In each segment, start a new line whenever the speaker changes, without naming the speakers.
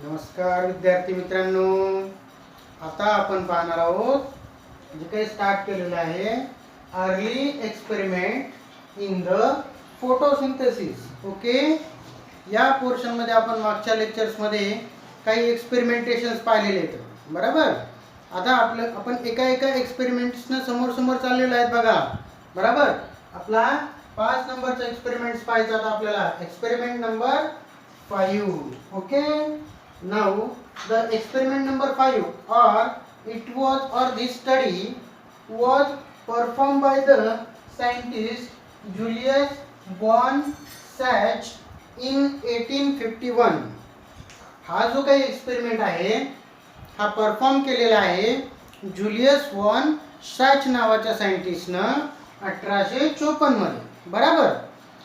नमस्कार विद्यार्थी मित्रांनो, आता आपण पाहणार आहोत जे काही स्टार्ट केलेलं आहे early experiment in the photosynthesis. Okay, या पोर्शन मध्ये आपण मागच्या लेक्चर्स मध्ये काही एक्सपेरिमेंटेशन्स पाहिलेले आहेत. बरोबर, आता आपण एका एक्सपेरिमेंट्सनं समोर चाललेलो आहेत बघा. बरोबर, आपला 5 नंबरचा एक्सपेरिमेंट्स पाहायचा आता आपल्याला. Experiment number 5. Okay, now the experiment number 5 this study was performed by the scientist Julius von Sachs in 1851. हा जो काही एक्सपेरिमेंट आहे हा परफॉर्म केलेला आहे जुलियस वॉन सॅच नावाच्या सायंटिस्टनं 1854 मध्ये. बरोबर,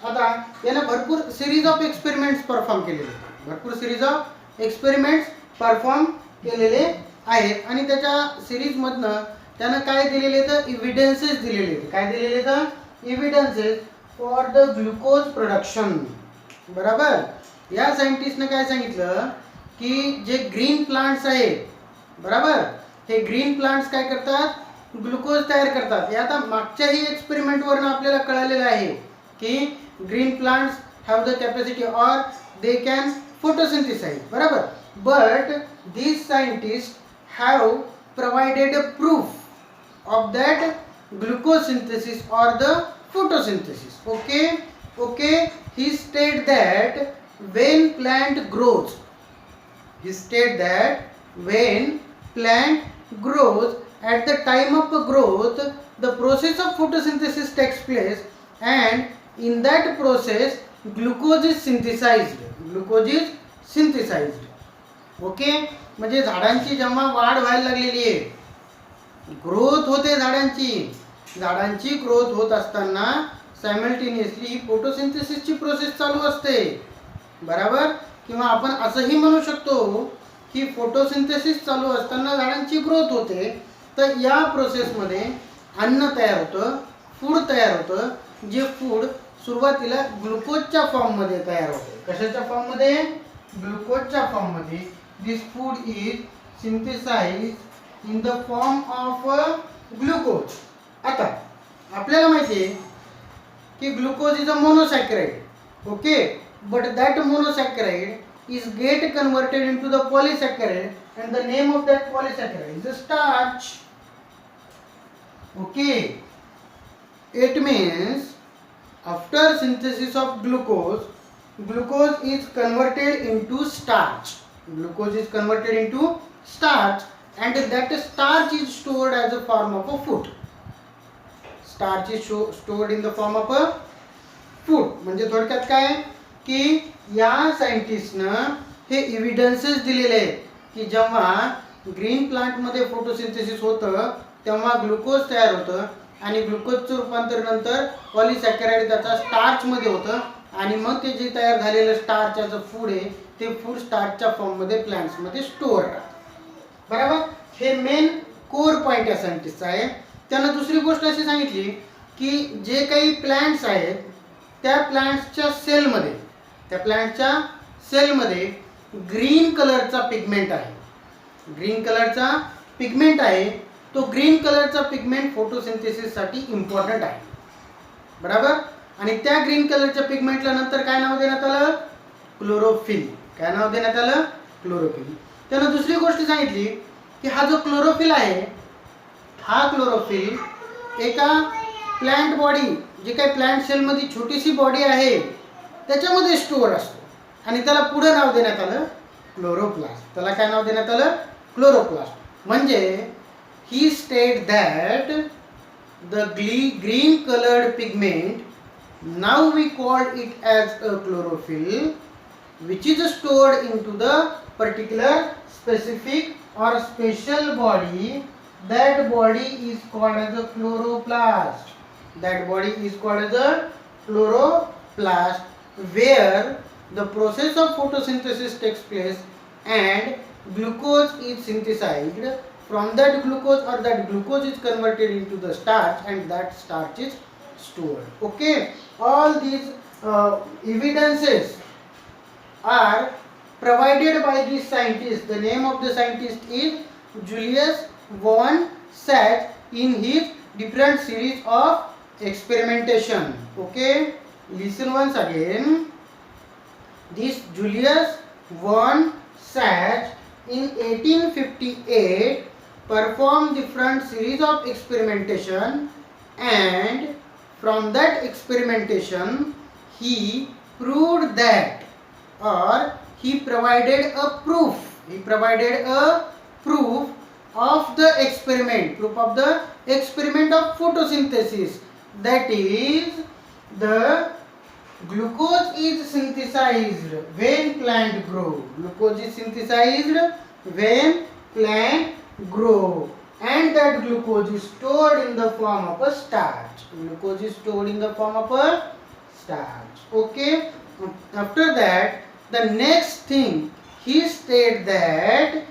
आता यानं भरपूर सिरीज ऑफ एक्सपेरिमेंट्स परफॉर्म केलेले, भरपूर सिरीज ऑफ एक्सपेरिमेंट्स परफॉर्म केलेले आहेत. आणि त्याच्या सिरीजमधनं त्यानं काय दिलेले तर इव्हिडन्सेस दिलेले. काय दिलेले तर evidences for the glucose production. बरोबर, या सायंटिस्टनं काय सांगितलं की जे ग्रीन प्लांट्स आहेत, बरोबर, हे ग्रीन प्लांट्स काय करतात, ग्लुकोज तयार करतात. हे आता मागच्याही एक्सपेरिमेंटवरून आपल्याला कळालेलं आहे की green plants have the capacity or they can photosynthesize. बरोबर, but these scientists have provided a proof of that glucose synthesis or the photosynthesis. Okay, he stated that when plant grows, at the time of growth the process of photosynthesis takes place, and in that process glucose is synthesised. Okay, म्हणजे झाडांची जेव्हा वाढ व्हायला लागलेली आहे, growth होते झाडांची growth होत असताना सायमल्टेनियसली ही फोटोसिंथेसिसची प्रोसेस चालू असते. बरोबर, किंवा आपण असंही म्हणू शकतो की फोटोसिंथेसिस चालू असताना झाडांची ग्रोथ होते. तर या प्रोसेसमध्ये अन्न तयार होतं, फूड तयार होतं, जे फूड सुरुवातीला ग्लुकोजच्या फॉर्ममध्ये तयार होते. कशाच्या फॉर्ममध्ये? ग्लुकोजच्या फॉर्ममध्ये. This food is synthesised in the form of glucose. आता आपल्याला माहिती आहे की glucose is a monosaccharide. Okay, but that monosaccharide is get converted into the polysaccharide and the name of that polysaccharide is starch. Okay, it means after synthesis of glucose is converted into starch. And that starch is stored as a form of a food. Starch is stored in the form of a food. म्हणजे थोडक्यात काय की या सायंटिस्टनं हे evidences दिलेले आहेत की जेव्हा ग्रीन प्लांटमध्ये फोटोसिंथेसिस होतं तेव्हा ग्लुकोज तयार होतं, आणि ग्लुकोजचं रूपांतर नंतर पॉलिसॅकराइड त्याचा स्टार्चमध्ये होतं, आणि मग ते जे तयार झालेलं स्टार्चचं फूड आहे ते फूड स्टार्चच्या फॉर्ममध्ये प्लांट्समध्ये स्टोअर राहतं. बरोबर, हे मेन कोर पॉईंट या सायंटिस्टचा आहे. त्यानं दुसरी गोष्ट अशी सांगितली की जे काही प्लांट्स आहेत त्या प्लांट्सच्या सेलमध्ये ग्रीन कलरचा पिगमेंट आहे. तो ग्रीन कलरचा पिगमेंट फोटोसिंथेसिससाठी इम्पॉर्टंट आहे. बरोबर, आणि त्या ग्रीन कलरच्या पिगमेंटला नंतर काय नाव देण्यात आलं? क्लोरोफिल. त्यानं दुसरी गोष्ट सांगितली की हा जो क्लोरोफिल आहे, हा क्लोरोफिल एका प्लांट बॉडी, जे काही प्लांट सेलमध्ये छोटीशी बॉडी आहे त्याच्यामध्ये स्टोअर असतो, आणि त्याला पुढे नाव देण्यात आलं क्लोरोप्लास्ट. त्याला काय नाव देण्यात आलं? क्लोरोप्लास्ट. म्हणजे he stated that the green colored pigment, now we call it as a chlorophyll, which is stored into the particular specific or special body. That body is called as a chloroplast. Where the process of photosynthesis takes place and glucose is synthesized. From that glucose is converted into the starch, and that starch is stored. Okay, all these evidences are provided by this scientist. The name of the scientist is Julius von Sachs in his different series of experimentation. Okay, listen once again. This Julius von Sachs in 1858 performed different series of experimentation, and from that experimentation he proved that, or he provided a proof of the experiment of photosynthesis, that is, the glucose is synthesized when plant grow. Glucose is synthesized when plant grow, and that glucose is stored in the form of a starch. Glucose is stored in the form of a starch. Okay. After that, the next thing he stated that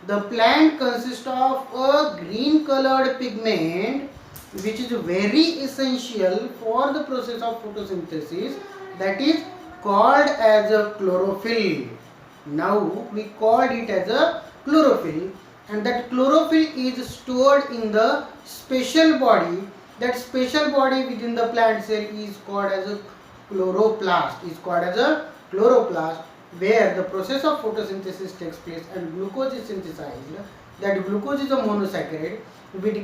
the plant consists of a green colored pigment which is very essential for the process of photosynthesis, that is called as a chlorophyll. Now we called it as a chlorophyll, and that chlorophyll is stored in the special body. That special body within the plant cell is called as a chloroplast, where the process of photosynthesis takes place and glucose is synthesized. That glucose is a monosaccharide which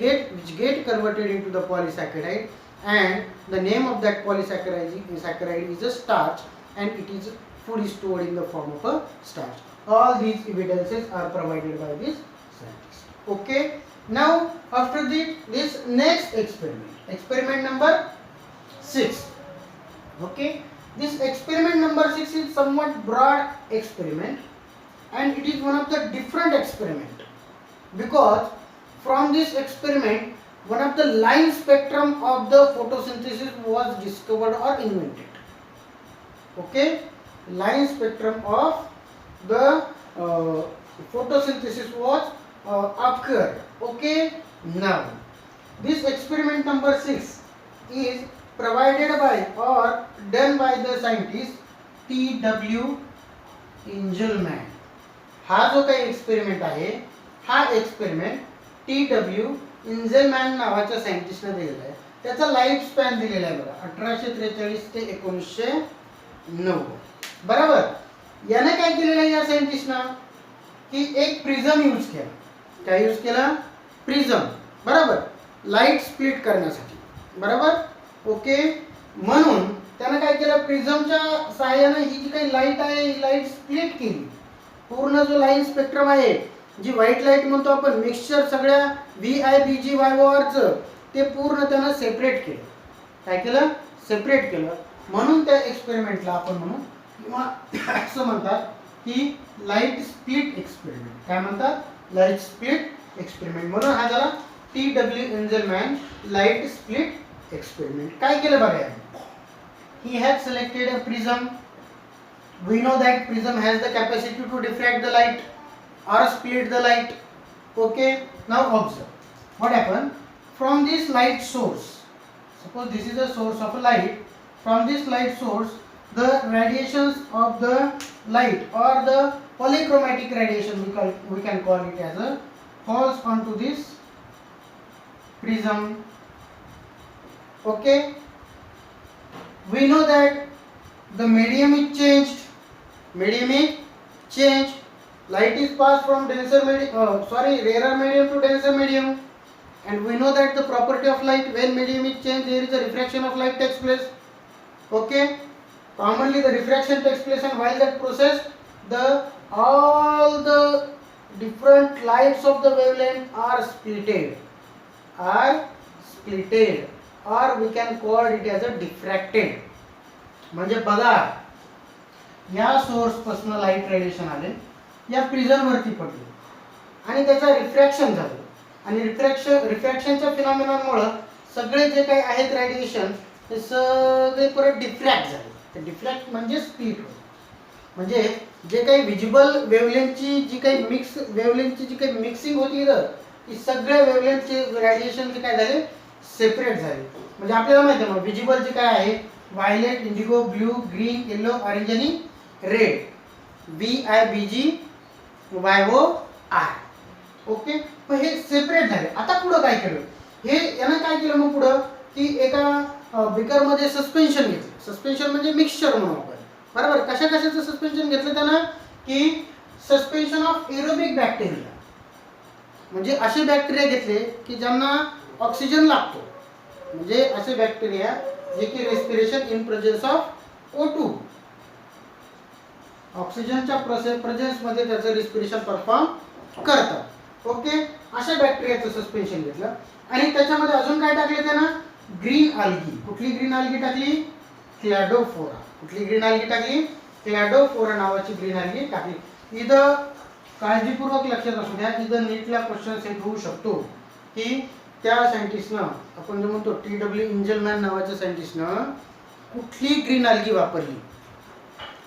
get converted into the polysaccharide, and the name of that polysaccharide is a starch, and it is fully stored in the form of a starch. All these evidences are provided by this scientist. Okay. Now after this next experiment number 6. Okay. This experiment number 6 is somewhat broad experiment, and it is one of the different experiment, because from this experiment one of the line spectrum of the photosynthesis was discovered or invented. Okay, line spectrum of the photosynthesis was occurred. Okay, now this experiment number 6 is provided by or done by the scientist T.W. Engelmann. हा जो काही experiment आहे, हा experiment T.W. Engelmann नावाच्या सायंटिस्टने दिलेला आहे. त्याचा life span दिलेला आहे बघा, 1843 ते 1909. बरोबर. याने काय केलेलं आहे या सायंटिस्टनं, की एक प्रिझम यूज केला. काय यूज केला? प्रिझम. बरोबर, लाईट स्प्लिट करण्यासाठी. बरोबर. ओके, म्हणून त्याने काय केलं, प्रिझमच्या सहाय्याने ही जी काही लाईट आहे ही लाईट स्प्लिट केली. पूर्ण जो लाईन स्पेक्ट्रम आहे, जी व्हाईट लाईट म्हणतो आपण, मिक्सचर सगळ्या VIBGYORचं, ते पूर्ण त्यानं सेपरेट केलं. काय केलं? सेपरेट केलं. म्हणून त्या एक्सपेरिमेंटला आपण म्हणू, किंवा असं म्हणतात की लाईट स्प्लिट एक्सपेरिमेंट. काय म्हणतात? Light split experiment. म्हणून हा झाला T.W. Engelmann light split experiment. काय केलं बघा, he had selected a prism. We know that prism has the capacity to diffract the light or split the light. Okay, now observe what happened. From this light source, suppose this is a source of a light, from this light source the radiations of the light or the polychromatic radiation, we can call it as a, falls onto this prism. Okay, we know that the medium is changed. Light is passed from rarer medium to denser medium, and we know that the property of light, when medium is changed, there is a refraction of light takes place. Okay, commonly the refraction takes place, and while that process, all the different lights of the wavelength are splitted, or we can call it as a diffracted. म्हणजे बघा, या source पासून light radiation आले, या prism वरती पडले, आणि त्याचा रिफ्रॅक्शन झालं, आणि रिफ्रॅक्शनच्या फिनॉमिनॉनमुळे सगळे जे काही आहेत रेडिएशन ते सगळे परत डिफ्रॅक्ट झाले. ते डिफ्रॅक्ट म्हणजे स्प्लिट होते. म्हणजे जे काही विजिबल वेवलेंथची जी काही मिक्सिंग होती इथं, ती सगळ्या वेवलेंथचे रेडिएशन जे काय झाले, सेपरेट झाले. म्हणजे आपल्याला माहिती आहे, विजिबल जे काय आहे, violet, Indigo, blue, green, yellow, orange आणि रेड VIBGYOR. ओके, मग हे सेपरेट झाले. आता पुढं काय केलं, हे यानं काय केलं मग पुढं की एका बिकरमध्ये सस्पेन्शन घेतलं. सस्पेन्शन म्हणजे मिक्सचर म्हणून आपण, बरोबर. कशा कशाचं सस्पेन्शन घेतलं त्यानं की सस्पेन्शन ऑफ एरोबिक बॅक्टेरिया, म्हणजे असे बॅक्टेरिया घेतले की ज्यांना ऑक्सिजन लागतो, म्हणजे असे बॅक्टेरिया जे की respiration in presence of O2, ऑक्सिजनच्या प्रेझेन्समध्ये त्याचं रेस्पिरेशन परफॉर्म करतात. ओके, अशा बॅक्टेरियाचं सस्पेन्शन घेतलं आणि त्याच्यामध्ये अजून काय टाकले त्यानं, ग्रीन अल्गी. कुठली ग्रीन अल्गी टाकली, क्लॅडोफोरा. कुठली ग्रीन अल्गी टाकली, क्लॅडोफोरा नावाची ग्रीन अल्गी टाकली. इथं काळजीपूर्वक लक्षात असू द्या, इथं नीटला क्वेश्चन सेट होऊ शकतो की त्या सायंटिस्टनं, आपण जे म्हणतो TW इंजलमॅन नावाच्या सायंटिस्टनं कुठली ग्रीन अल्गी वापरली,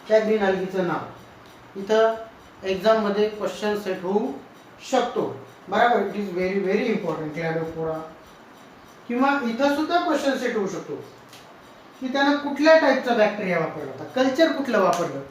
त्या ग्रीन अल्गीचं नाव. इथं एक्झाममध्ये क्वेश्चन सेट होऊ शकतो, बरोबर. It is very very important, Cladophora. किंवा इथं सुद्धा क्वेश्चन सेट होऊ शकतो की त्यानं कुठल्या टाईपचा बॅक्टेरिया वापरला होता, कल्चर कुठलं वापरलं.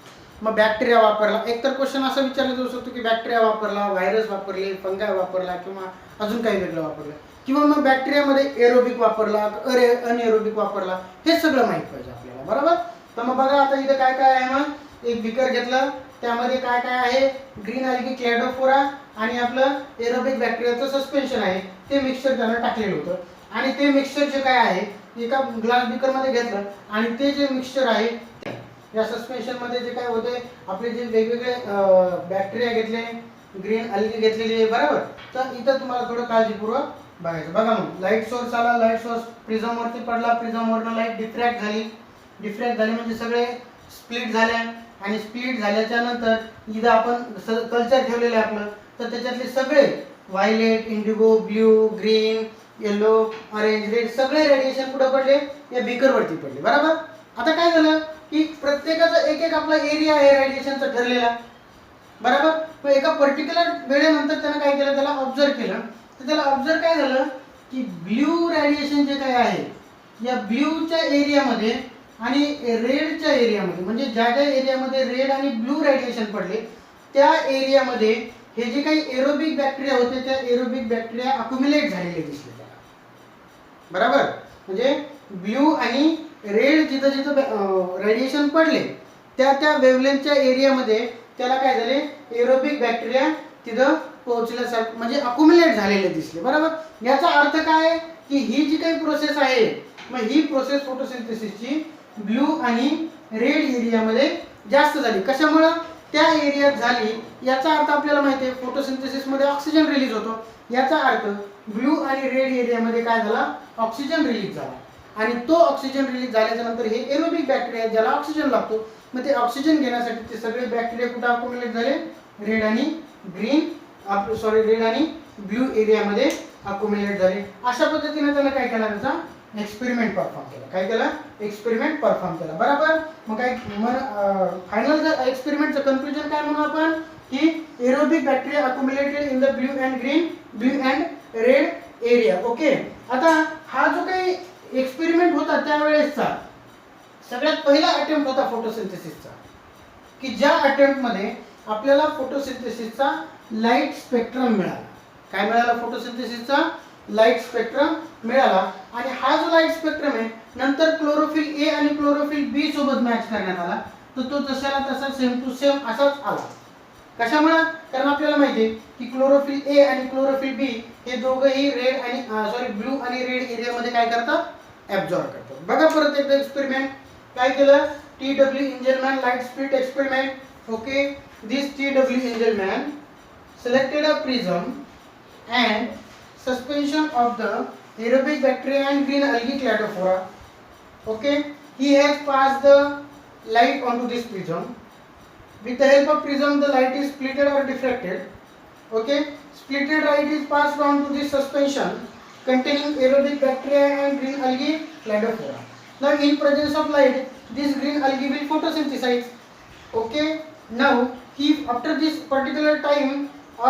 मग बॅक्टेरिया वापरला, एक तर क्वेश्चन असा विचारला जाऊ शकतो की बॅक्टेरिया वापरला, व्हायरस वापरले, फंगाय वापरला किंवा अजून काही वेगळं वापरलं, किंवा मग बॅक्टेरियामध्ये एरोबिक वापरला, अनएरोबिक वापरला, हे सगळं माहीत पाहिजे आपल्याला, बरोबर. तर मग बघा आता इथं काय काय आहे, मग एक बिकर घेतलं, त्यामध्ये काय काय आहे, ग्रीन अल्गी, क्लॅडोफोरा आणि आपलं एरोबिक बॅक्टेरियाचं सस्पेन्शन आहे, ते मिक्सचर त्यानं टाकलेलं होतं. आणि ते मिक्सचर जे काय आहे एका ग्लास बिकरमध्ये घेतलं आणि ते जे मिक्सचर आहे या सस्पेन्शनमध्ये जे काय होते, आपले जे वेगवेगळे बॅक्टेरिया घेतले, ग्रीन अल्गी घेतलेली आहे, बरोबर. तर इथं तुम्हाला थोडं काळजीपूर्वक बघायचं. बघा मग लाईट सोर्स आला, लाईट सोर्स प्रिझमवरती पडला, प्रिझमवरनं लाईट डिफ्रॅक्ट झाली. डिफ्रॅक्ट झाली म्हणजे सगळे स्प्लिट झाल्या, आणि स्प्लिट झाल्याच्या नंतर इथं आपण कल्चर ठेवलेलं आहे आपलं, तर त्याच्यातले सगळे violet, Indigo, blue, green, yellow, orange, red सगळे रेडिएशन कुठं पडले, या बिकरवरती पडले, बरोबर. आता काय झालं की प्रत्येकाचा एक एक आपला एरिया आहे रेडिएशनचा ठरलेला, बरोबर. मग एका पर्टिक्युलर वेळेनंतर त्यानं काय केलं, त्याला ऑब्झर्व केलं. तर त्याला ऑब्झर्व काय झालं की ब्ल्यू रेडिएशन जे काय आहे, या ब्ल्यूच्या एरियामध्ये आणि रेडच्या एरियामध्ये, म्हणजे ज्या ज्या एरियामध्ये रेड आणि ब्ल्यू रेडिएशन पडले त्या एरियामध्ये हे जे काही एरोबिक बॅक्टेरिया होते, त्या एरोबिक बॅक्टेरिया अक्युमुलेट झालेले दिसले त्याला, बरोबर. म्हणजे ब्ल्यू आणि रेड जिथं जिथं रेडिएशन पडले त्या त्या वेव्हलेंथच्या एरियामध्ये त्याला काय झाले, एरोबिक बॅक्टेरिया तिथं पोहोचल्यासारखं म्हणजे अक्युमुलेट झालेले दिसले, बरोबर. याचा अर्थ काय की ही जी काही प्रोसेस आहे, मग ही प्रोसेस फोटोसिंथेसिसची ब्ल्यू आणि रेड एरियामध्ये जास्त झाली. कशामुळे, त्या एरियात झाली. याचा अर्थ आपल्याला माहिती आहे फोटोसिंथेसिसमध्ये ऑक्सिजन रिलीज होतो, याचा अर्थ ब्ल्यू आणि रेड एरियामध्ये काय झाला, ऑक्सिजन रिलीज झाला. आणि तो ऑक्सिजन रिलीज झाल्याच्या नंतर हे एरोबिक बॅक्टेरिया ज्याला ऑक्सिजन लागतो, मग ते ऑक्सिजन घेण्यासाठी ते सगळे बॅक्टेरिया कुठे अक्युमुलेट झाले, रेड आणि रेड आणि ब्ल्यू एरियामध्ये अक्युमुलेट झाले. अशा पद्धतीने त्याला काय केला, त्याचा एक्सपेरिमेंट परफॉर्म केला. काय केला, एक्सपेरिमेंट परफॉर्म केला, बरोबर. मग काय फायनल एक्सपेरिमेंटचं कन्क्लुजन काय म्हणू आपण की aerobic bacteria accumulated in the blue and red area. Okay, आता हा जो काही एक्सपेरिमेंट होता त्यावेळेसचा सगळ्यात पहिला अटेम्प्ट होता फोटोसिंथेसिसचा, की ज्या अटेम्प्टमध्ये आपल्याला फोटोसिंथेसिसचा लाईट स्पेक्ट्रम मिळाला. काय मिळाला, फोटोसिंथेसिसचा लाईट स्पेक्ट्रम मिळाला. आणि हा जो लाईट स्पेक्ट्रम आहे नंतर क्लोरोफिल ए आणि क्लोरोफिल बी सोबत मॅच करण्यात आला, तर तो जशाला तसा सेम टू सेम असाच आला. कशामुळे, कारण आपल्याला माहिती आहे की क्लोरोफिल ए आणि क्लोरोफिल बी हे दोघंही ब्ल्यू आणि रेड एरियामध्ये काय करतात, ॲब्झॉर्ब करतात. बघा परत एकदा एक्सपेरिमेंट काय केलं, TW Engelmann light split experiment. Okay, this TW Engelmann selected a prism and suspension of the aerobic bacteria and green algae cladophora. Okay, he has passed the light onto this prism. With the help of prism, the light is splitted or diffracted. Okay, splitted light is passed on to this suspension containing aerobic bacteria and green algae cladophora. Now, in presence of light, this green algae will photosynthesize. Okay, now he after this particular time or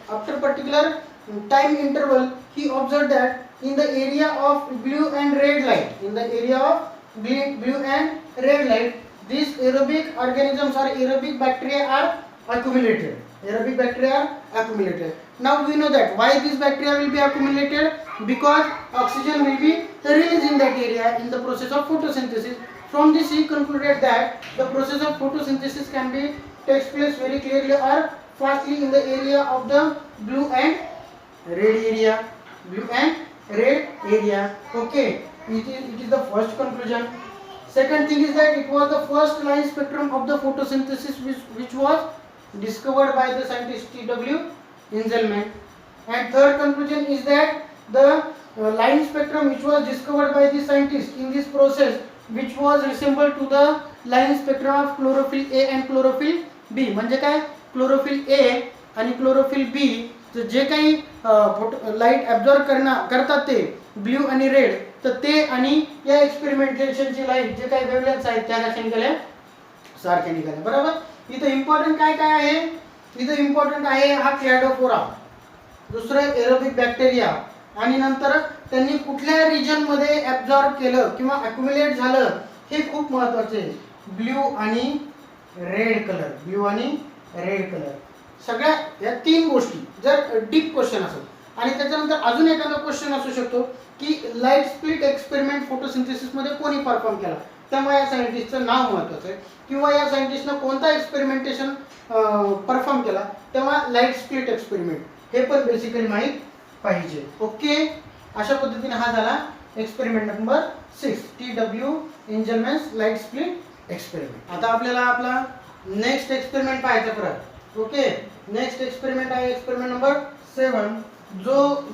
after particular time interval, he observed that in the area of blue and red light, these aerobic organisms or aerobic bacteria are accumulated. Aerobic bacteria are accumulated. Now we know that why these bacteria will be accumulated, because oxygen will be released in that area in the process of photosynthesis. From this he concluded that the process of photosynthesis can be takes place very clearly or fastly in the area of the blue and red area. Blue and red area. Okay, it is the first conclusion. Second thing is that it was the first line spectrum of the photosynthesis which was discovered by the scientist T.W. Inselman. And third conclusion is that the line spectrum which was discovered by the scientist in this process, which was resembled to the line spectrum of chlorophyll A and chlorophyll B. म्हणजे काय, chlorophyll A आणि chlorophyll B जे काही light absorb करतात ते blue आणि red, तर ते आणि या एक्सपेरिमेंटेशनची लाईट जे काही वेवलेंथ्स आहेत त्या कशा निघाल्या, सारख्या निघाल्या. बरोबर. इथं इम्पॉर्टंट काय काय आहे, इथं इम्पॉर्टंट आहे हा क्लॅडोफोरा, दुसरं एरोबिक बॅक्टेरिया, आणि नंतर त्यांनी कुठल्या रिजन मध्ये ॲब्झॉर्ब केलं किंवा अक्युमुलेट झालं हे खूप महत्त्वाचे आहे. ब्ल्यू आणि रेड कलर, ब्ल्यू आणि रेड कलर, सगळ्या या तीन गोष्टी जर डीप क्वेश्चन असेल. आणि त्याच्यानंतर अजून एखादा क्वेश्चन असू शकतो की लाईट स्प्लिट एक्सपेरिमेंट फोटोसिंथेसिस मध्ये कोणी परफॉर्म केला, त्यामुळे या सायंटिस्टचं नाव महत्त्वाचं आहे, किंवा या सायंटिस्टनं कोणता एक्सपेरिमेंटेशन परफॉर्म केला तेव्हा लाईट स्प्लिट एक्सपेरिमेंट, हे पण बेसिकली माहीत पाहिजे. ओके, अशा पद्धतीने हा झाला experiment number 6, T.W. Engelmann's light split experiment. आता आपल्याला आपला नेक्स्ट एक्सपेरिमेंट पाहायचा परत. ओके, नेक्स्ट एक्सपेरिमेंट आहे एक्सपेरिमेंट नंबर 7,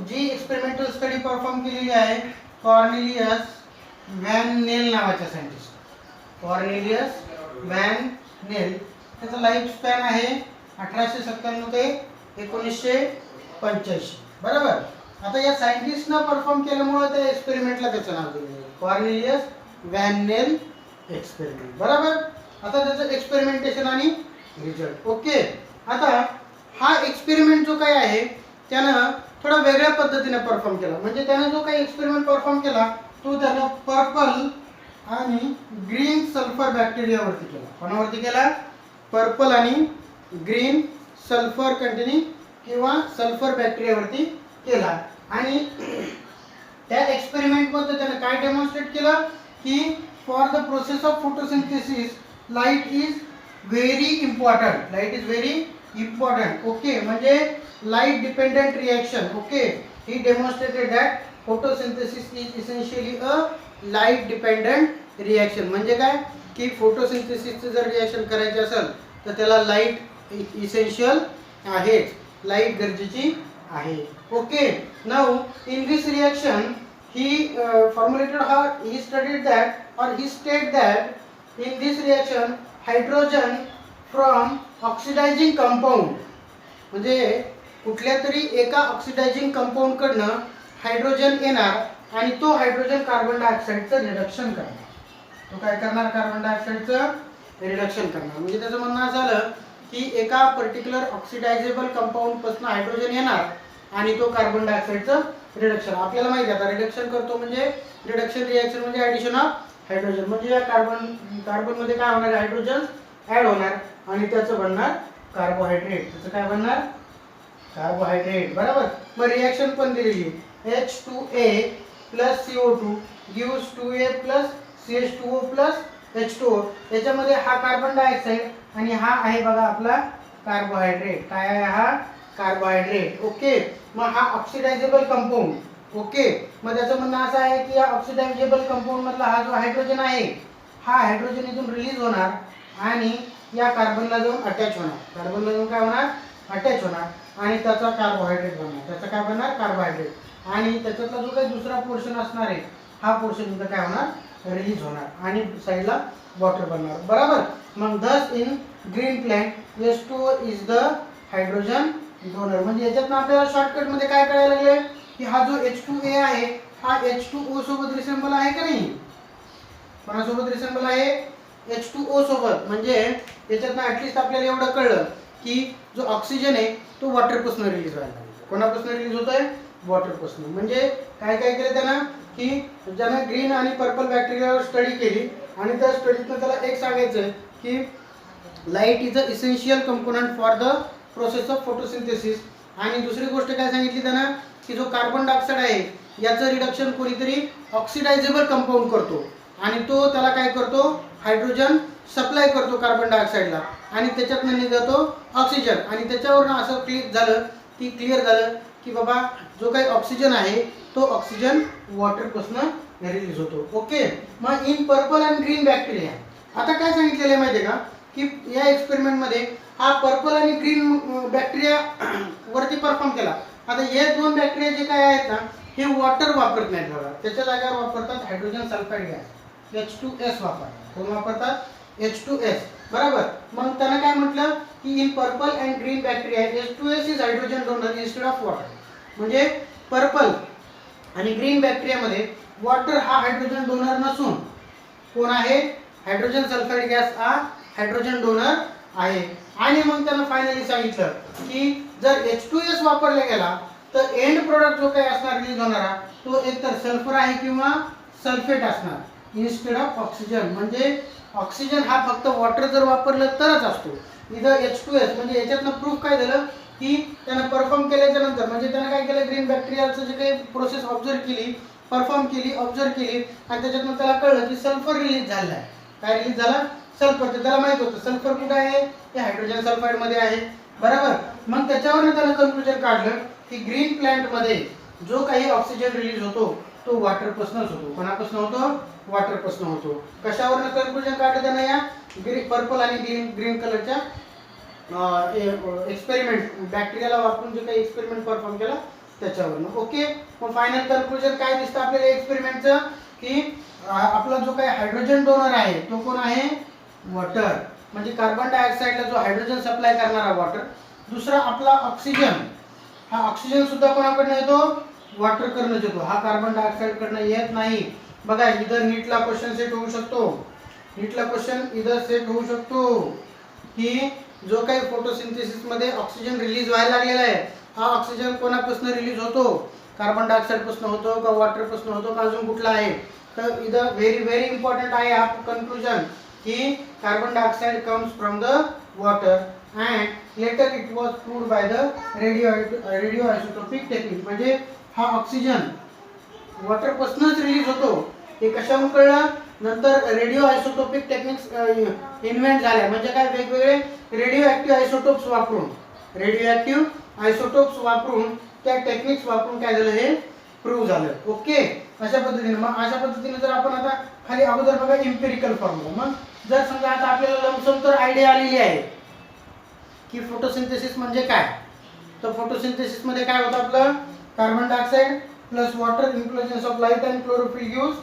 जी एक्सपेरिमेंटल स्टडी परफॉर्म केलेली आहे कॉर्नेलियस व्हॅन नेल नावाच्या सायंटिस्ट. कॉर्नेलियस व्हॅन नेल, त्याचा लाईफ स्पॅन आहे 1897 ते 1985. बरोबर. आता या सायंटिस्टनं परफॉर्म केल्यामुळे त्या एक्सपेरिमेंटला त्याचं नाव दिलं आहे कॉर्नेलियस व्हॅन नेल एक्सपेरिमेंट. बरोबर. आता त्याचं एक्सपेरिमेंटेशन आणि रिझल्ट. ओके, आता हा एक्सपेरिमेंट जो काय आहे त्यानं थोडा वेगळ्या पद्धतीने परफॉर्म केला. म्हणजे त्यानं जो काही एक्सपेरिमेंट परफॉर्म केला तो त्यानं पर्पल आणि ग्रीन सल्फर बॅक्टेरियावरती केला. कोणावरती केला? पर्पल आणि ग्रीन सल्फर कंटेनिंग किंवा सल्फर बॅक्टेरियावरती केला. आणि त्या एक्सपेरिमेंटमध्ये त्यानं काय डेमॉन्स्ट्रेट केलं की for the process of photosynthesis light is very important. Light is very important. Okay, म्हणजे light dependent reaction. Okay, he demonstrated that photosynthesis is essentially a light dependent reaction. म्हणजे काय की फोटोसिंथेसिसचं जर रिएक्शन करायचे असेल तर त्याला लाईट इसेन्शियल आहेच, लाईट गरजेची आहे. Okay, now in this reaction he formulated he studied that और he state that in this reaction hydrogen from oxidising compound, म्हणजे कुठल्या तरी एका ऑक्सिडायझिंग कंपाऊंड कडनं हायड्रोजन येणार आणि तो हायड्रोजन कार्बन डायऑक्साईडचं रिडक्शन करणार. तो काय करणार? कार्बन डायऑक्साईडचं रिडक्शन करणार. म्हणजे त्याचं म्हणणं असं झालं की एका पर्टिक्युलर ऑक्सिडायझेबल कंपाऊंड पासून हायड्रोजन येणार आणि तो कार्बन डायऑक्साईडचं रिडक्शन. आपल्याला माहिती आहे आता रिडक्शन करतो म्हणजे रिडक्शन रिएक्शन म्हणजे ॲडिशन ऑफ हायड्रोजन. म्हणजे या कार्बन मध्ये काय होणार? हायड्रोजन ऍड होणार आणि त्याचं बनणार कार्बोहायड्रेट. त्याचं काय बनणार? कार्बोहायड्रेट. बरोबर. मग रिएक्शन पण दिलेली H2A plus CO2 gives 2A plus CH2O plus H2O. याच्यामध्ये हा कार्बन डायऑक्साईड आणि हा आहे बघा आपला कार्बोहायड्रेट. काय आहे हा? कार्बोहायड्रेट. ओके, मग हा ऑक्सिडायझेबल कंपाऊंड. ओके, मग त्याचं म्हणणं असं आहे की या ऑक्सिडायझेबल कंपाऊंड मधला हा जो हायड्रोजन आहे हा हायड्रोजन इथून रिलीज होणार आणि या कार्बनला जाऊन अटॅच होणार. कार्बनला जाऊन काय होणार? अटॅच होणार आणि त्याचा कार्बोहायड्रेट बनणार. त्याचा काय बनणार? कार्बोहायड्रेट. आणि त्याच्यातला जो काही दुसरा पोर्शन असणार आहे हा पोर्शन इथं काय होणार? रिलीज होणार आणि साईडला वॉटर बनणार. बरोबर. मग दस in green plant H2O is the hydrogen donor. म्हणजे याच्यातनं आपल्याला शॉर्टकट मध्ये काय कळायला लागले की हा जो H2A आहे हा H2O सोबत रिसेंबल आहे का नाही? कोणासोबत रिसेंबल आहे? H2O सोबत. म्हणजे याच्यातनं ॲटलिस्ट आपल्याला एवढं कळलं की जो ऑक्सिजन आहे तो वॉटरपासून रिलीज व्हायला लागला. कोणापासून रिलीज होतोय? वॉटरपासून. म्हणजे काय काय केलं त्यानं की ज्यानं ग्रीन आणि पर्पल बॅक्टेरियावर स्टडी केली आणि त्या स्टडीतनं त्याला एक सांगायचं आहे की light is a essential component for the process of photosynthesis. आणि दुसरी गोष्ट काय सांगितली त्यानं की जो कार्बन डायऑक्साईड आहे याचं रिडक्शन कोणीतरी ऑक्सिडायझेबल कंपाऊंड करतो आणि तो त्याला काय करतो, हायड्रोजन सप्लाय करतो कार्बन डायऑक्साईडला आणि त्याच्यातनं निघतो ऑक्सिजन. आणि त्याच्यावरून असं क्लिअर झालं की बाबा जो काही ऑक्सिजन आहे तो ऑक्सिजन वॉटरपासून रिलीज होतो. ओके. मग in purple and green bacteria आता काय सांगितलेलं आहे माहिती आहे का की या एक्सपेरिमेंटमध्ये हा पर्पल आणि ग्रीन बॅक्टेरिया वरती परफॉर्म केला. आता हे दोन बॅक्टेरिया जे काय आहेत ना हे वॉटर वापरत नाहीत बघा, त्याच्या जागेवर वापरतात हायड्रोजन सल्फाईड गॅस H2S वापरतात. कोण वापरतात H2S. बरोबर. मग त्यानं काय म्हटलं की in purple and green bacteria H2S is hydrogen donor instead of water. म्हणजे पर्पल आणि ग्रीन बॅक्टेरियामध्ये वॉटर हा हायड्रोजन डोनर नसून कोण आहे, हायड्रोजन सल्फाईड गॅस हा हायड्रोजन डोनर आहे. आणि मग त्यानं फायनली सांगितलं की जर H2S वापरला गेला तर एंड प्रोडक्ट जो काही असणार रिलीज होणारा तो एकतर सल्फर आहे किंवा सल्फेट असणार इन्स्टेड ऑफ ऑक्सिजन. म्हणजे ऑक्सिजन हा फक्त वॉटर जर वापरलं तरच असतो. इथं H2S म्हणजे याच्यातनं प्रूफ काय झालं की त्यानं परफॉर्म केल्याच्या नंतर म्हणजे त्यानं काय केलं, ग्रीन बॅक्टेरियाचं जे काही प्रोसेस ऑब्झर्व केली, परफॉर्म केली, ऑब्झर्व केली आणि त्याच्यातनं त्याला कळलं की सल्फर रिलीज झाला आहे. काय रिलीज झाला, सल्फर. तर त्याला माहित होतं सल्फर कुठे आहे, ते हायड्रोजन सल्फाईड मध्ये आहे. बरोबर. मग त्याच्यावरून त्यानं कन्क्लुजन काढलं की ग्रीन प्लांट मध्ये जो काही ऑक्सिजन रिलीज होतो तो वॉटरपासूनच होतो. कोणापासून होतो, वॉटरपासून होतो. कशावरून कन्क्लुजन काढलं त्यानं या पर्पल आणि ग्रीन कलरच्या एक्सपेरिमेंट बॅक्टेरियाला वापरून जे काही एक्सपेरिमेंट परफॉर्म केला त्याच्यावरून. ओके. मग फायनल कन्क्लुजन काय दिसतं आपल्याला एक्सपेरिमेंटचं की आपला जो काही हायड्रोजन डोनर आहे तो कोण आहे, वॉटर. म्हणजे कार्बन डायऑक्साईडला जो हायड्रोजन सप्लाय करणारा वॉटर. दुसरा आपला ऑक्सिजन, हा ऑक्सिजन सुद्धा कोणाकडनं येतो, वॉटर कडनं येतो. हा कार्बन डायऑक्साईड कडनं येत नाही. बघा इथं नीटला क्वेश्चन सेट होऊ शकतो, नीटला क्वेश्चन इथं सेट होऊ शकतो की जो काही फोटोसिंथेसिस मध्ये ऑक्सिजन रिलीज व्हायला लागलेला आहे हा ऑक्सिजन कोणापासून रिलीज होतो, कार्बन डायऑक्साईड पासून होतो का वॉटर पासून होतो का अजून कुठला आहे. तर इथं व्हेरी इम्पॉर्टंट आहे हा कन्क्लुजन की carbon dioxide comes from the water and later it was proved by the radio isotopic technique. म्हणजे हा ऑक्सिजन वॉटर पासूनच रिलीज होतो. हे कशावरून कळलं, नंतर रेडिओ आयसोटोपिक टेक्निक्स इन्व्हेंट झाल्या. म्हणजे काय, वेगवेगळे रेडिओ ऍक्टिव्ह आयसोटोप्स वापरून त्या टेक्निक्स वापरून काय झालं, हे प्रूव्ह झालं. ओके. अशा पद्धतीने मग अशा पद्धतीने जर आपण आता खाली अगोदर बघा इम्पिरिकल फॉर्म्युला. मग जर समजा आता आपल्याला लमसम तर आयडिया आलेली आहे की फोटोसिंथेसिस म्हणजे काय. तर फोटोसिंथेसिस मध्ये काय होतं आपलं, carbon dioxide plus water in presence of light and chlorophyll gives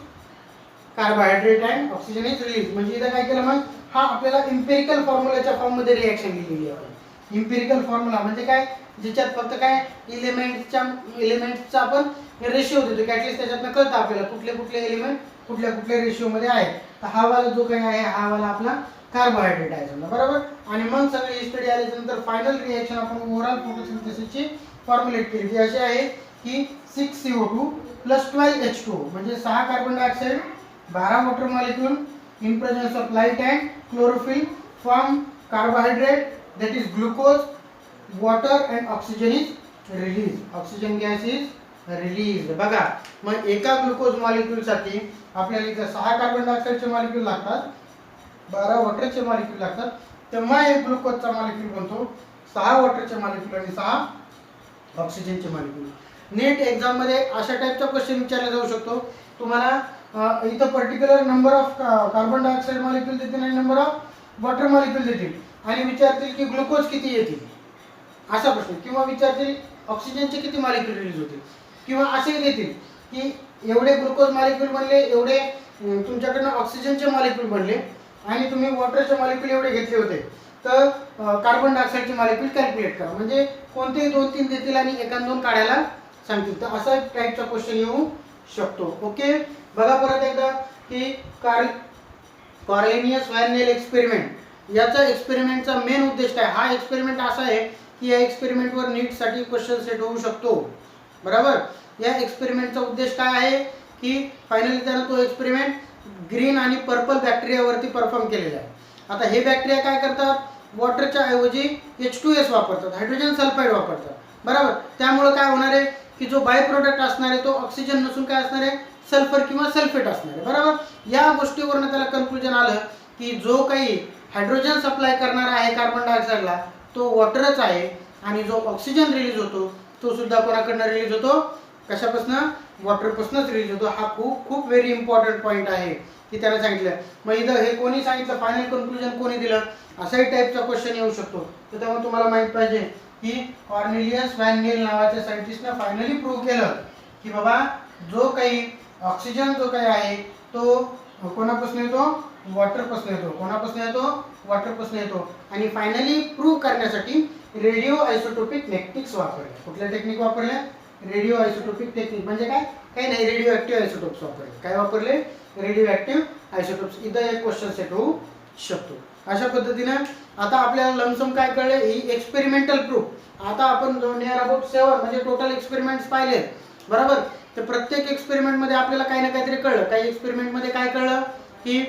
carbohydrate and oxygen is release. म्हणजे इथं काय केलं, मग हा आपल्याला इम्पिरिकल फॉर्म्युलाच्या फॉर्म मध्ये रिएक्शन लिहिलेली आहे. इम्पिरिकल फॉर्म्युला म्हणजे काय, ज्याच्यात फक्त काय एलिमेंट्सचा आपण रेशिओ देतो की ॲटलिस्ट त्याच्यातनं कळतं आपल्याला कुठले कुठले एलिमेंट कुठल्या रेशिओ मध्ये आहे. तर हा वाला जो काही आहे हा वाला आपला कार्बोहायड्रेट आहे समजा. बरोबर. आणि मग सगळी स्टडी आल्यानंतर फायनल रिएक्शन आपण ओव्हरऑल फोटोसिंथेसिसची फॉर्म्युलेट केली ती अशी आहे की 6CO2 + 12H2O म्हणजे 6 carbon dioxide 12 water molecule in presence of light and chlorophyll form carbohydrate that is glucose, water and oxygen is released. Oxygen gas is released. बघा मग एका ग्लुकोज मॉलिक्यूल साठी आपल्याला इथे 6 कार्बन डायऑक्साईडचे मॉलिक्यूल लागतात, 12 वॉटरचे मॉलिक्यूल लागतात. तेव्हा एक ग्लुकोजचा मॉलिक्यूल बनतो, 6 वॉटरचे मॉलिक्यूल आणि 6 ऑक्सिजनचे मॉलिक्यूल. नीट एक्झाम मध्ये अशा टाइपचा क्वेश्चन विचारला जाऊ शकतो तुम्हाला. इथं particular number of carbon dioxide molecule देतील आणि नंबर ऑफ वॉटर मॉलिक्यूल देतील आणि विचारतील की ग्लुकोज किती येतील असा प्रश्न, किंवा विचारतील ऑक्सिजनचे किती मॉलिक्यूल रिलीज होतील, किंवा असे देतील की एवढे ग्लुकोज मॉलिक्यूल बनले, एवढे तुमच्याकडनं ऑक्सिजनचे मॉलिक्यूल बनले आणि तुम्ही वॉटरचे मॉलिक्यूल एवढे घेतले होते तर कार्बन डायऑक्साईडचे मॉलिक्यूल कॅल्क्युलेट करा. म्हणजे कोणतेही 2-3 देतील आणि एखाद 2 काढायला सांगतील. तर असा टाईपचा क्वेश्चन येऊ शकतो. ओके. बघा परत एकदा की कॉर्लेनियस व्हॅनेल एक्सपेरिमेंट याचा एक्सपेरिमेंटचा मेन उद्देश काय. हा एक्सपेरिमेंट असा आहे की या एक्सपेरिमेंटवर नीट साठी क्वेश्चन सेट होऊ शकतो. बरोबर. या एक्सपेरिमेंटचा उद्देश काय आहे की फायनली त्यानं तो एक्सपेरिमेंट ग्रीन आणि पर्पल बॅक्टेरियावरती परफॉर्म केलेलं आहे. आता हे बॅक्टेरिया काय करतात, वॉटरच्या ऐवजी H2S वापरतात, हायड्रोजन सल्फाईड वापरतात. बरोबर. त्यामुळे काय होणार आहे की जो बाय प्रोडक्ट असणार आहे तो ऑक्सिजन नसून काय असणार आहे, सल्फर किंवा सल्फेट असणार आहे. बरोबर. या गोष्टीवरून त्याला कन्क्लुजन आलं की जो काही हायड्रोजन सप्लाय करणारा आहे कार्बन डायऑक्साईडला तो वॉटरच आहे आणि जो ऑक्सिजन रिलीज होतो तो सुद्धा कोणाकडनं रिलीज होतो, कशापासून, वॉटरपासूनच रिलीज होतो. हा खूप खूप व्हेरी इम्पॉर्टंट पॉईंट आहे की त्याला सांगितलं. मग इथं हे कोणी सांगितलं, फायनल कन्क्लुजन कोणी दिलं, असाही टाईपचा क्वेश्चन येऊ शकतो. तर त्यामुळे तुम्हाला माहित पाहिजे की कॉर्नेलियस व्हॅन नील नावाच्या सायंटिस्टने फायनली प्रूव्ह केलं की बाबा जो काही ऑक्सिजन जो काही आहे तो कोणापासून येतो, वॉटरपासून येतो. कोणापासून येतो, वॉटरपासून येतो. आणि फायनली प्रूव्ह करण्यासाठी रेडिओ आयसोटोपिक टेक्निक्स वापरले. कुठल्या टेक्निक वापरल्या, रेडिओ आयसोटोपिक टेक्निक. म्हणजे काय, काही नाही, रेडिओ ऍक्टिव्ह आयसोटोप्स वापरले. काय वापरले, रेडिओ ऍक्टिव्ह आयसोटोप्स. इथं एक क्वेश्चन सेट होऊ शकतो. अशा पद्धतीने आता आपल्याला लमसम काय कळले, ही एक्सपेरिमेंटल प्रूफ. आता आपण नियर अबाउट 7 म्हणजे टोटल एक्सपेरिमेंट्स पाहिले. बरोबर. तर प्रत्येक एक्सपेरिमेंट मध्ये आपल्याला काही ना काहीतरी कळलं. काही एक्सपेरिमेंट मध्ये काय कळलं की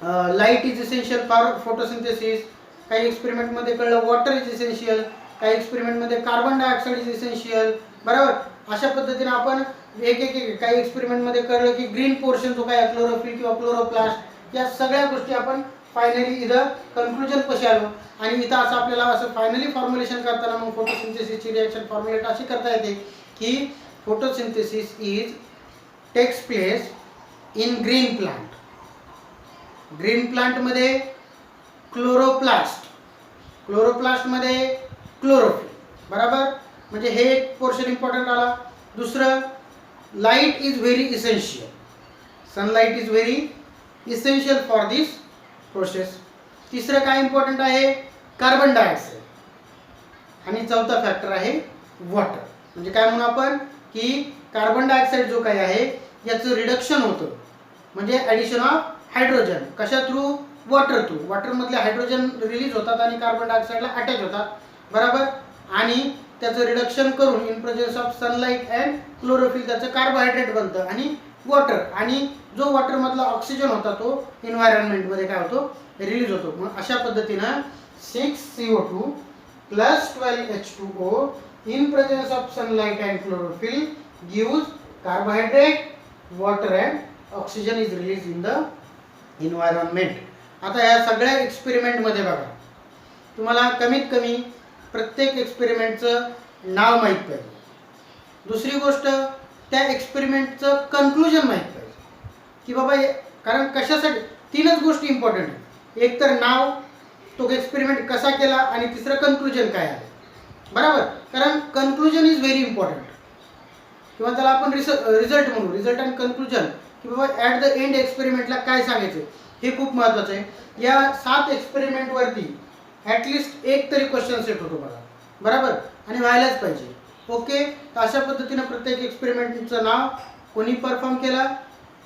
light is essential for photosynthesis. काही एक्सपेरिमेंट मध्ये कळलं वॉटर इज इसेन्शियल. काही एक्सपेरिमेंट मध्ये कार्बन डायऑक्साईड इज इसेन्शियल. बरोबर. अशा पद्धतीने आपण एक काही एक्सपेरिमेंट मध्ये कळलं की ग्रीन पोर्शन जो काय क्लोरोफिल किंवा क्लोरोप्लास्ट, या सगळ्या गोष्टी आपण फायनली इथं कन्क्लुजन कशी आलो. आणि इथं असं आपल्याला असं फायनली फॉर्म्युलेशन करताना मग फोटोसिंथेसिसची रिएक्शन फॉर्म्युलेट अशी करता येते की photosynthesis is takes place in green plant. Green plant मध्ये क्लोरोप्लास्ट, क्लोरोप्लास्ट मध्ये क्लोरोफिल. बरोबर. म्हणजे हे एक पोर्शन इम्पॉर्टंट आला. दुसरं, light is very essential. Sunlight is very essential for this process. तिसरं काय इम्पॉर्टंट आहे, कार्बन डायऑक्साईड. आणि चौथा फॅक्टर आहे वॉटर. म्हणजे काय म्हणू आपण की कार्बन डायऑक्साईड जो काही आहे याचं रिडक्शन होतं, म्हणजे ॲडिशन ऑफ हायड्रोजन. कशा थ्रू, वॉटर थ्रू. वॉटर मधले हायड्रोजन रिलीज होतात आणि कार्बन डायऑक्साईडला अटॅच होतात. बरोबर. आणि त्याचं रिडक्शन करून in presence of sunlight and chlorophyll त्याचं कार्बोहायड्रेट बनतं आणि वॉटर. आणि जो वॉटर मधला ऑक्सिजन होता तो एन्व्हायरमेंट मध्ये काय होतो, रिलीज होतो. मग अशा पद्धतीनं 6CO2 plus 12H2O in presence of sunlight and chlorophyll gives carbohydrate, water and oxygen is released in the environment. आता या सगळ्या एक्सपेरिमेंट मध्ये बघा, तुम्हाला कमीत कमी प्रत्येक एक्सपेरिमेंटचं नाव माहीत पाहिजे. दुसरी गोष्ट, त्या एक्सपेरिमेंटचं कन्क्लुजन माहीत पाहिजे की बाबा, कारण कशासाठी, तीनच गोष्टी इम्पॉर्टंट आहेत. एक तर नाव, तो एक्सपेरिमेंट कसा केला, आणि तिसरं कन्क्लुजन काय आहे. बरोबर. कारण कन्क्लुजन इज व्हेरी इम्पॉर्टंट, किंवा त्याला आपण रिझल्ट म्हणू, रिझल्ट अँड कन्क्लुजन, की बाबा ॲट द एंड एक्सपेरिमेंटला काय सांगायचं, हे खूप महत्त्वाचं आहे. या 7 एक्सपेरिमेंटवरती ॲटलिस्ट एक तरी क्वेश्चन सेट होतो बघा. बरोबर. आणि व्हायलाच पाहिजे. ओके. तर अशा पद्धतीनं प्रत्येक एक्सपेरिमेंटचं नाव, कोणी परफॉर्म केला,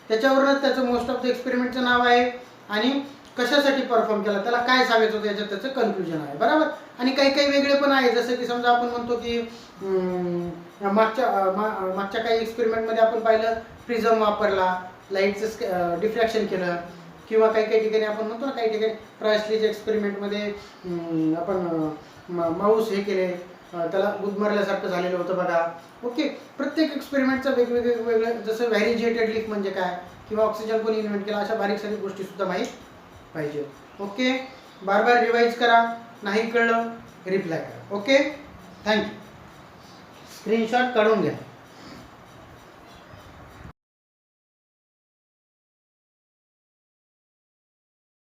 त्याच्यावरूनच त्याचं मोस्ट ऑफ द एक्सपेरिमेंटचं नाव आहे, आणि कशासाठी परफॉर्म केला, त्याला काय सांगायचं होतं, याच्यात त्याचं कन्क्लुजन आहे. बरोबर. आणि काही काही वेगळे पण आहे, जसं की समजा आपण म्हणतो की मागच्या काही एक्सपेरिमेंटमध्ये आपण पाहिलं प्रिझम वापरला, लाईटचं डिफ्रॅक्शन केलं, किंवा काही काही ठिकाणी आपण म्हणतो ना, काही ठिकाणी प्रायस्लीच्या एक्सपेरिमेंटमध्ये आपण माऊस हे केले, त्याला गुदमरल्यासारखं झालेलं होतं बघा. ओके. प्रत्येक एक्सपेरिमेंटचं वेगवेगळं, जसं व्हॅरिजेटेड लिफ म्हणजे काय, किंवा ऑक्सिजन कोणी इन्व्हेंट केला, अशा बारीक सारीक गोष्टी सुद्धा माहीत पाहिजे. ओके. बार बार रिवाइज करा, नाही कळलं रिप्लाय करा. ओके. थँक्यू. स्क्रीनशॉट काढून घ्या.